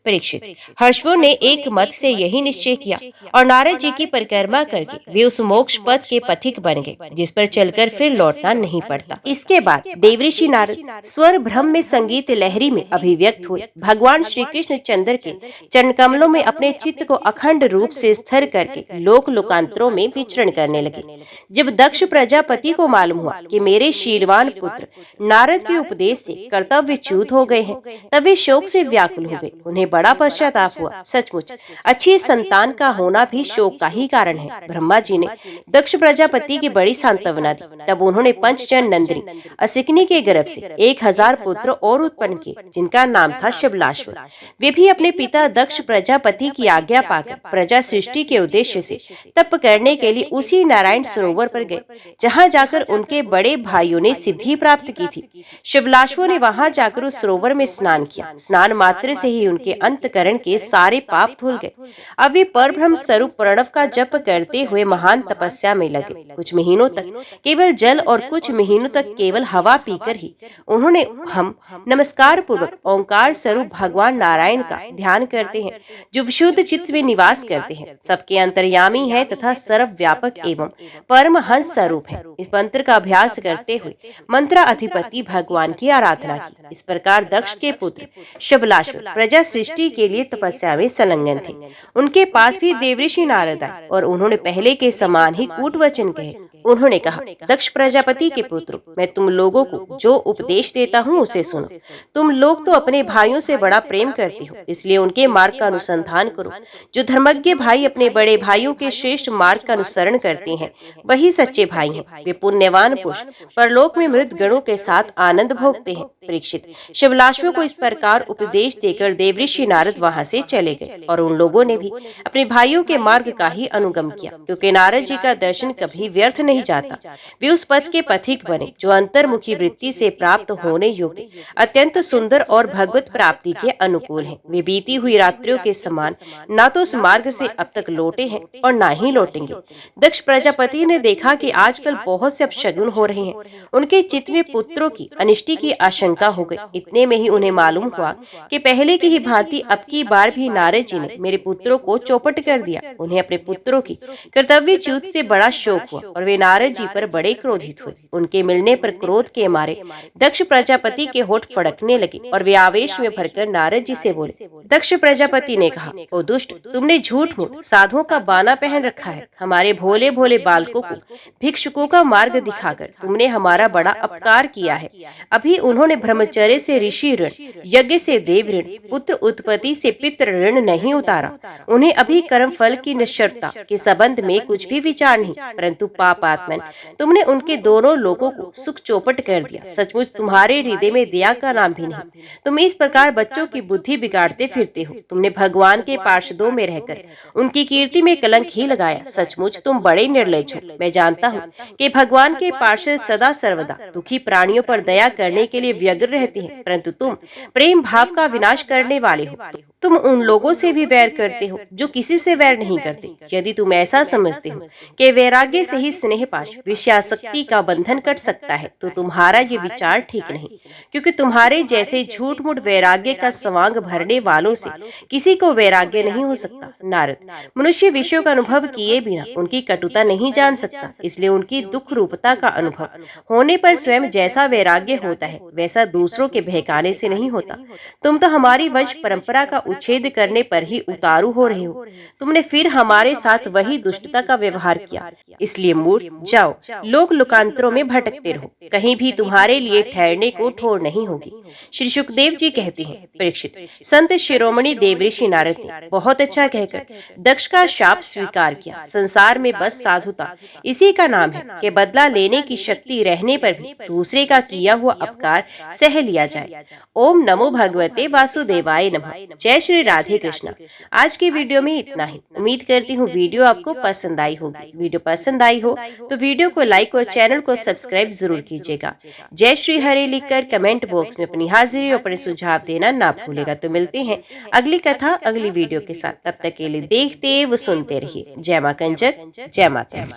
परीक्षित, हर्षवर्धन ने एक मत से यही निश्चय किया और नारद जी की परिक्रमा करके वे उस मोक्ष पथ के पथिक बन गए, जिस पर चलकर फिर लौटना नहीं पड़ता। इसके बाद देवऋषि नारद स्वर ब्रह्म में संगीत लहरी में अभिव्यक्त हुए। भगवान श्री कृष्ण चंद्र के चरण कमलों में अपने चित्त को अखंड रूप से स्थिर करके लोक लोक लोकांतरों में विचरण करने लगे। जब दक्ष प्रजापति को मालूम हुआ कि मेरे शीलवान पुत्र नारद के उपदेश से कर्तव्यच्युत हो गए हैं, तब वे शोक से व्याकुल हो गए। उन्हें बड़ा पश्चाताप हुआ। सचमुच अच्छी संतान का होना भी शोक का ही कारण है। ब्रह्मा जी ने दक्ष प्रजापति की बड़ी सांत्वना दी। तब उन्होंने पंचजन नंदिनी असिकनी के गर्भ से 1000 पुत्र और उत्पन्न किए, जिनका नाम था शबलाश्व। वे भी अपने पिता दक्ष प्रजापति की आज्ञा पाकर प्रजा सृष्टि के उद्देश्य से तप करने के लिए उसी नारायण सरोवर पर गए, जहाँ जाकर उनके बड़े भाइयों ने सिद्धि प्राप्त की थी। शबलाश्वों ने वहां जाकर उस सरोवर में स्नान किया। स्नान मात्र से ही उनके अंतकरण के सारे पाप धुल गए। अब वे परब्रह्म स्वरूप प्रणव का जप करते हुए महान तपस्या में लगे। कुछ महीनों तक केवल जल और कुछ महीनों तक केवल हवा पीकर ही उन्होंने हम नमस्कार पूर्वक ओंकार स्वरूप भगवान नारायण का ध्यान करते हैं, जो विशुद्ध चित्त में निवास करते हैं, सबके अंतर्यामी है तथा सर्वव्यापक एवं परमहंस स्वरूप है। इस मंत्र का अभ्यास करते हुए मंत्राधिपति भगवान की आराधना की। इस प्रकार दक्ष के पुत्र शबलाश्व प्रजा सृष्टि के लिए तपस्या में संलग्न थे। उनके पास भी देवऋषि नारद आए और उन्होंने पहले के समान ही कूट वचन कहे। उन्होंने कहा, दक्ष प्रजापति के पुत्र, मैं तुम लोगों को जो उपदेश देता हूँ उसे सुनो। तुम लोग तो अपने भाइयों से बड़ा प्रेम करते हो, इसलिए उनके मार्ग का अनुसंधान करो। जो धर्मज्ञ भाई अपने बड़े भाइयों के श्रेष्ठ मार्ग का अनुसरण करते हैं, वही सच्चे भाई हैं। वे पुण्यवान पुरुष परलोक में मृत गणों के साथ आनंद भोगते हैं। परीक्षित, शबलाश्व को इस प्रकार उपदेश देकर देवऋषि नारद वहां से चले गए और उन लोगों ने भी अपने भाइयों के मार्ग का ही अनुगम किया, क्योंकि नारद जी का दर्शन कभी व्यर्थ नहीं जाता। वे उस पथ के पथिक बने जो अंतर्मुखी वृत्ति से प्राप्त होने योग्य, अत्यंत सुंदर और भगवत प्राप्ति के अनुकूल हैं। वे बीती हुई रात्रियों के समान ना तो उस मार्ग से अब तक लौटे हैं और ना ही लौटेंगे। दक्ष प्रजापति ने देखा कि आजकल बहुत से अपशगुन हो रहे हैं। उनके चित्त में पुत्रों की अनिष्टि की आशंका हो गई। इतने में ही उन्हें मालूम हुआ कि पहले की ही भांति अब की बार भी नारद जी ने मेरे पुत्रों को चौपट कर दिया। उन्हें अपने पुत्रों की कर्तव्यच्युत से बड़ा शोक हुआ और वे नारद जी पर बड़े क्रोधित हुए। उनके मिलने पर क्रोध के मारे दक्ष प्रजापति के होठ फड़कने लगे और वे आवेश में भरकर नारद जी से बोले। दक्ष प्रजापति ने कहा, ओ दुष्ट, तुमने झूठ मूठ साधुओं का बाना पहन रखा है। हमारे भोले भोले बालकों को भिक्षुकों का मार्ग दिखाकर तुमने हमारा बड़ा अपकार किया है। अभी उन्होंने ब्रह्मचर्य से ऋषि ऋण, यज्ञ से देव ऋण, पुत्र उत्पत्ति से पितृ ऋण नहीं उतारा। उन्हें अभी कर्म फल की निश्चरता के संबंध में कुछ भी विचार नहीं, परंतु पापात्मन तुमने उनके दोनों लोगों को सुख चौपट कर दिया। सचमुच तुम्हारे हृदय में दया का नाम भी नहीं। तुम इस प्रकार बच्चों की बुद्धि बिगाड़ते फिरते हो। तुमने भगवान के पार्षदों में रहकर उनकी कीर्ति में कलंक ही लगाया। सचमुच तुम बड़े निर्लज हो। मैं जानता हूँ कि भगवान के पार्षद सदा सर्वदा दुखी प्राणियों पर दया करने के लिए व्यग्र रहते हैं, परंतु तुम प्रेम भाव का विनाश करने वाले हो। तुम उन लोगों से भी वैर करते हो जो किसी से वैर नहीं करते। यदि तुम ऐसा समझते हो कि वैराग्य से ही स्नेह पाश विषयासक्ति का बंधन कट सकता है, तो तुम्हारा ये विचार ठीक नहीं, क्योंकि तुम्हारे जैसे झूठ मूठ वैराग्य का स्वांग भरने वालों से किसी को वैराग्य नहीं हो सकता। नारद, मनुष्य विषयों का अनुभव किए बिना उनकी कटुता नहीं जान सकता, इसलिए उनकी दुख रूपता का अनुभव होने पर स्वयं जैसा वैराग्य होता है वैसा दूसरों के बहकाने से नहीं होता। तुम तो हमारी वंश परंपरा का उच्छेद करने पर ही उतारू हो रहे हो। तुमने फिर हमारे साथ वही दुष्टता का व्यवहार किया, इसलिए मूर्ख, जाओ लोक लोकांतरों में भटकते रहो। कहीं भी तुम्हारे लिए ठहरने को ठोर नहीं होगी। श्री सुखदेव जी कहते हैं, परीक्षित, संत शिरोमणि देवऋषि नारद ने बहुत अच्छा कहकर दक्ष का शाप स्वीकार किया। संसार में बस साधुता इसी का नाम है कि बदला लेने की शक्ति रहने पर भी दूसरे का किया हुआ अपकार सह लिया जाए। ओम नमो भगवते वासुदेवाय नमः। जय श्री राधे कृष्णा। आज की वीडियो में इतना ही। उम्मीद करती हूँ वीडियो आपको पसंद आई होगी। वीडियो पसंद आई हो तो वीडियो को लाइक और चैनल को सब्सक्राइब जरूर कीजिएगा। जय श्री हरे लिखकर कमेंट बॉक्स में अपनी हाजिरी और अपने सुझाव देना ना भूलेगा। तो मिलते हैं अगली कथा अगली वीडियो के साथ। तब तक के लिए देखते व सुनते रहिए। जय मां कंजक, जय माता दी।